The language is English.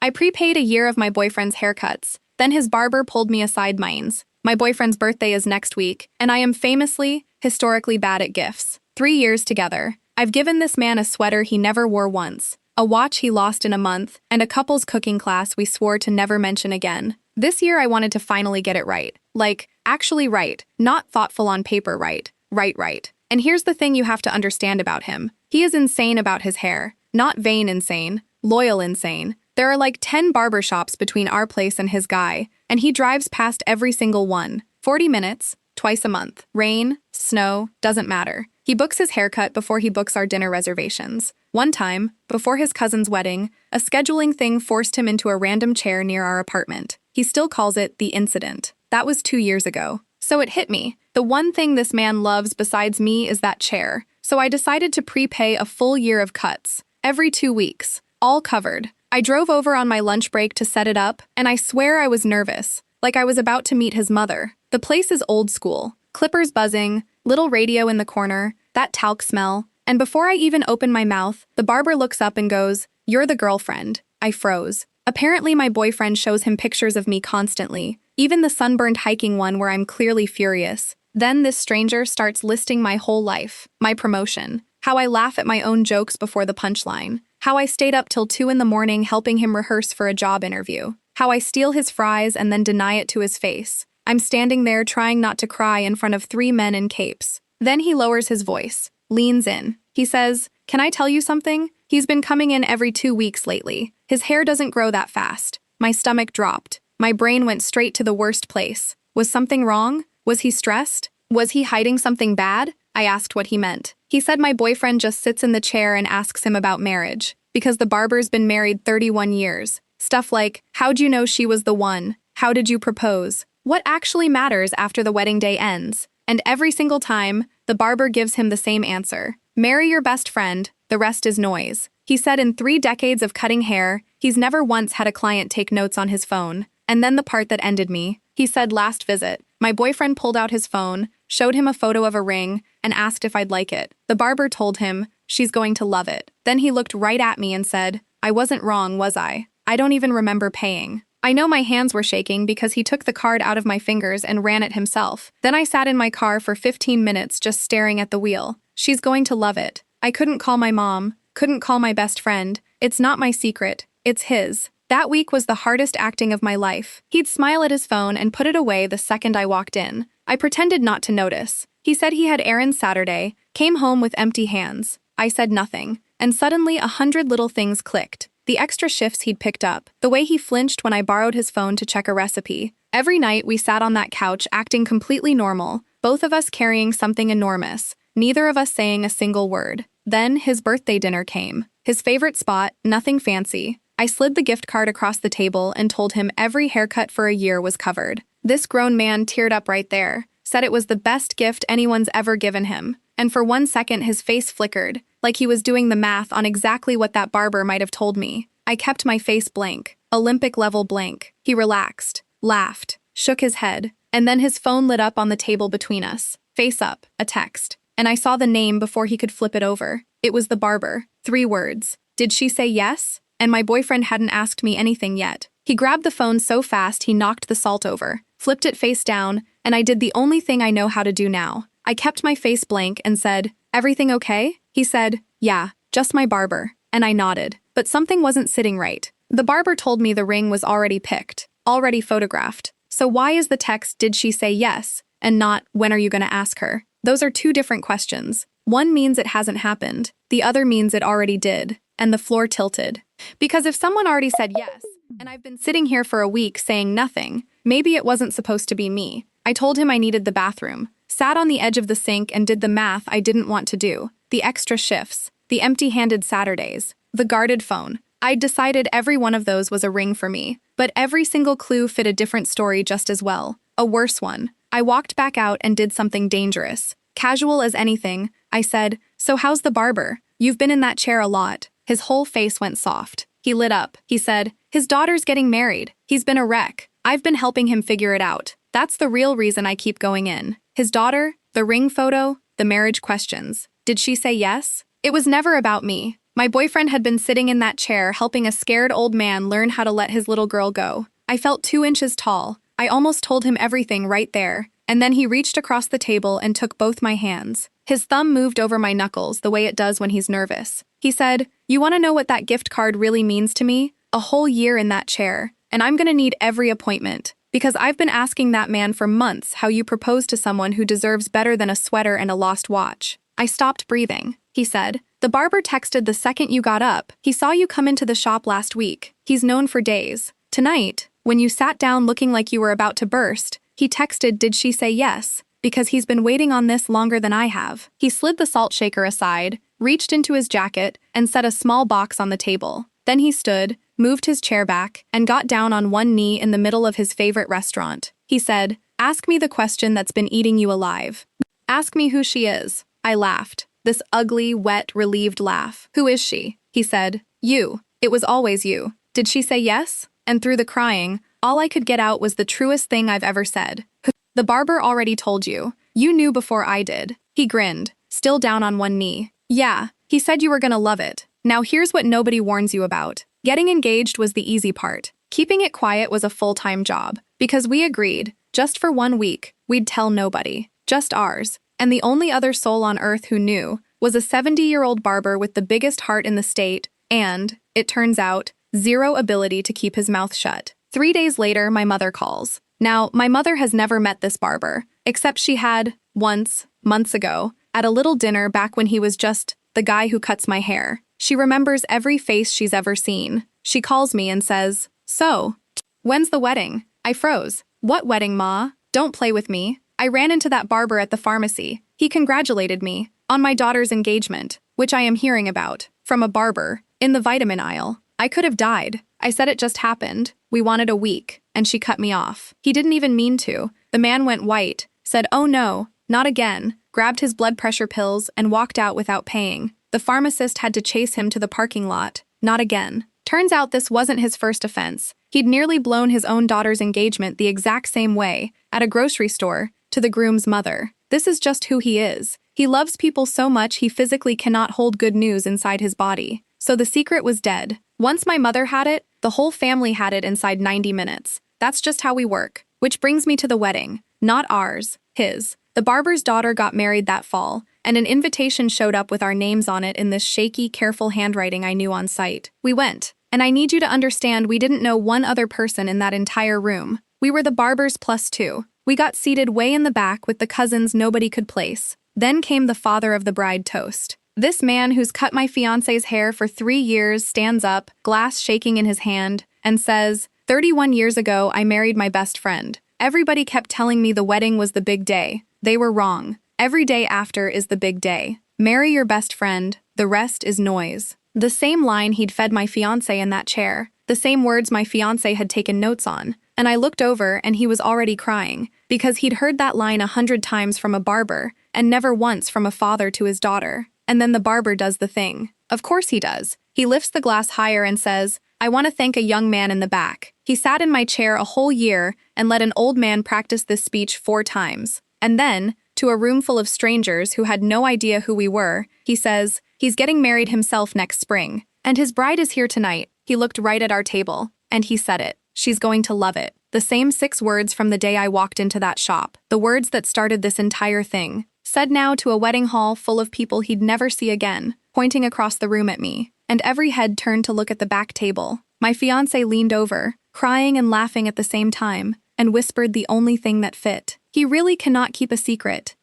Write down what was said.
I prepaid a year of my boyfriend's haircuts. Then his barber pulled me aside mines. My boyfriend's birthday is next week, and I am famously, historically bad at gifts. 3 years together. I've given this man a sweater he never wore once, a watch he lost in a month, and a couple's cooking class we swore to never mention again. This year I wanted to finally get it right. Like, actually right, not thoughtful on paper right. Right. And here's the thing you have to understand about him. He is insane about his hair. Not vain insane, loyal insane. There are like 10 barbershops between our place and his guy, and he drives past every single one. 40 minutes, twice a month. Rain, snow, doesn't matter. He books his haircut before he books our dinner reservations. One time, before his cousin's wedding, a scheduling thing forced him into a random chair near our apartment. He still calls it the incident. That was 2 years ago. So it hit me. The one thing this man loves besides me is that chair. So I decided to prepay a full year of cuts. Every 2 weeks. All covered. I drove over on my lunch break to set it up, and I swear I was nervous, like I was about to meet his mother. The place is old school. Clippers buzzing, little radio in the corner, that talc smell. And before I even open my mouth, the barber looks up and goes, "You're the girlfriend." I froze. Apparently my boyfriend shows him pictures of me constantly, even the sunburned hiking one where I'm clearly furious. Then this stranger starts listing my whole life, my promotion, how I laugh at my own jokes before the punchline, how I stayed up till 2 in the morning helping him rehearse for a job interview, how I steal his fries and then deny it to his face. I'm standing there trying not to cry in front of 3 men in capes. Then he lowers his voice, leans in. He says, "Can I tell you something? He's been coming in every 2 weeks lately. His hair doesn't grow that fast." My stomach dropped. My brain went straight to the worst place. Was something wrong? Was he stressed? Was he hiding something bad? I asked what he meant. He said my boyfriend just sits in the chair and asks him about marriage, because the barber's been married 31 years. Stuff like, how'd you know she was the one? How did you propose? What actually matters after the wedding day ends? And every single time, the barber gives him the same answer. Marry your best friend, the rest is noise. He said in 3 decades of cutting hair, he's never once had a client take notes on his phone. And then the part that ended me. He said last visit, my boyfriend pulled out his phone, showed him a photo of a ring, and asked if I'd like it. The barber told him, she's going to love it. Then he looked right at me and said, I wasn't wrong, was I? I don't even remember paying. I know my hands were shaking because he took the card out of my fingers and ran it himself. Then I sat in my car for 15 minutes just staring at the wheel. She's going to love it. I couldn't call my mom, couldn't call my best friend. It's not my secret, it's his. That week was the hardest acting of my life. He'd smile at his phone and put it away the second I walked in. I pretended not to notice. He said he had errands Saturday, came home with empty hands. I said nothing, and suddenly 100 little things clicked. The extra shifts he'd picked up, the way he flinched when I borrowed his phone to check a recipe. Every night we sat on that couch acting completely normal, both of us carrying something enormous, neither of us saying a single word. Then his birthday dinner came. His favorite spot, nothing fancy. I slid the gift card across the table and told him every haircut for a year was covered. This grown man teared up right there, said it was the best gift anyone's ever given him. And for 1 second his face flickered, like he was doing the math on exactly what that barber might have told me. I kept my face blank, Olympic-level blank. He relaxed, laughed, shook his head, and then his phone lit up on the table between us. Face up, a text. And I saw the name before he could flip it over. It was the barber. 3 words. Did she say yes? And my boyfriend hadn't asked me anything yet. He grabbed the phone so fast he knocked the salt over, flipped it face down, and I did the only thing I know how to do now. I kept my face blank and said, "Everything okay?" He said, "Yeah, just my barber." And I nodded. But something wasn't sitting right. The barber told me the ring was already picked, already photographed. So why is the text, "Did she say yes?" and not, "When are you going to ask her?" Those are 2 different questions. One means it hasn't happened. The other means it already did. And the floor tilted. Because if someone already said yes, and I've been sitting here for a week saying nothing, maybe it wasn't supposed to be me. I told him I needed the bathroom, sat on the edge of the sink and did the math I didn't want to do. The extra shifts, the empty-handed Saturdays, the guarded phone. I'd decided every one of those was a ring for me, but every single clue fit a different story just as well. A worse one. I walked back out and did something dangerous. Casual as anything, I said, "So how's the barber? You've been in that chair a lot." His whole face went soft. He lit up. He said, "His daughter's getting married. He's been a wreck. I've been helping him figure it out. That's the real reason I keep going in. His daughter, the ring photo, the marriage questions. Did she say yes? It was never about me. My boyfriend had been sitting in that chair helping a scared old man learn how to let his little girl go. I felt 2 inches tall. I almost told him everything right there. And then he reached across the table and took both my hands. His thumb moved over my knuckles the way it does when he's nervous. He said, "You want to know what that gift card really means to me? A whole year in that chair. And I'm going to need every appointment. Because I've been asking that man for months how you propose to someone who deserves better than a sweater and a lost watch." I stopped breathing. He said, "The barber texted the second you got up. He saw you come into the shop last week. He's known for days. Tonight, when you sat down looking like you were about to burst, he texted, 'Did she say yes?' Because he's been waiting on this longer than I have." He slid the salt shaker aside, reached into his jacket, and set a small box on the table. Then he stood, moved his chair back, and got down on one knee in the middle of his favorite restaurant. He said, "Ask me the question that's been eating you alive. Ask me who she is." I laughed. This ugly, wet, relieved laugh. "Who is she?" He said, "You. It was always you. Did she say yes?" And through the crying, all I could get out was the truest thing I've ever said. "The barber already told you. You knew before I did." He grinned, still down on one knee. "Yeah, he said you were gonna love it. Now here's what nobody warns you about. Getting engaged was the easy part. Keeping it quiet was a full-time job. Because we agreed, just for 1 week, we'd tell nobody. Just ours. And the only other soul on earth who knew was a 70-year-old barber with the biggest heart in the state and, it turns out, zero ability to keep his mouth shut. 3 days later, my mother calls. Now, my mother has never met this barber, except she had, once, months ago, at a little dinner back when he was just the guy who cuts my hair. She remembers every face she's ever seen. She calls me and says, "So, when's the wedding?" I froze. "What wedding, Ma? Don't play with me." I ran into that barber at the pharmacy. He congratulated me on my daughter's engagement, which I am hearing about, from a barber, in the vitamin aisle. I could have died. I said it just happened. We wanted a week, and she cut me off. He didn't even mean to. The man went white, said, "Oh no, not again," grabbed his blood pressure pills, and walked out without paying. The pharmacist had to chase him to the parking lot. Not again. Turns out this wasn't his first offense. He'd nearly blown his own daughter's engagement the exact same way, at a grocery store, to the groom's mother. This is just who he is. He loves people so much he physically cannot hold good news inside his body. So the secret was dead. Once my mother had it, the whole family had it inside 90 minutes. That's just how we work. Which brings me to the wedding. Not ours. His. The barber's daughter got married that fall, and an invitation showed up with our names on it in this shaky, careful handwriting I knew on sight. We went. And I need you to understand we didn't know one other person in that entire room. We were the barbers +2. We got seated way in the back with the cousins nobody could place. Then came the father of the bride toast. This man who's cut my fiancé's hair for 3 years stands up, glass shaking in his hand, and says, "31 years ago, I married my best friend. Everybody kept telling me the wedding was the big day. They were wrong. Every day after is the big day. Marry your best friend, the rest is noise." The same line he'd fed my fiancé in that chair, the same words my fiancé had taken notes on. And I looked over and he was already crying, because he'd heard that line 100 times from a barber, and never once from a father to his daughter. And then the barber does the thing. Of course he does. He lifts the glass higher and says, "I want to thank a young man in the back. He sat in my chair a whole year and let an old man practice this speech 4 times. And then, to a room full of strangers who had no idea who we were, he says, he's getting married himself next spring. And his bride is here tonight." He looked right at our table, and he said it. "She's going to love it." The same 6 words from the day I walked into that shop. The words that started this entire thing. Said now to a wedding hall full of people he'd never see again, pointing across the room at me. And every head turned to look at the back table. My fiancé leaned over, crying and laughing at the same time, and whispered the only thing that fit. He really cannot keep a secret.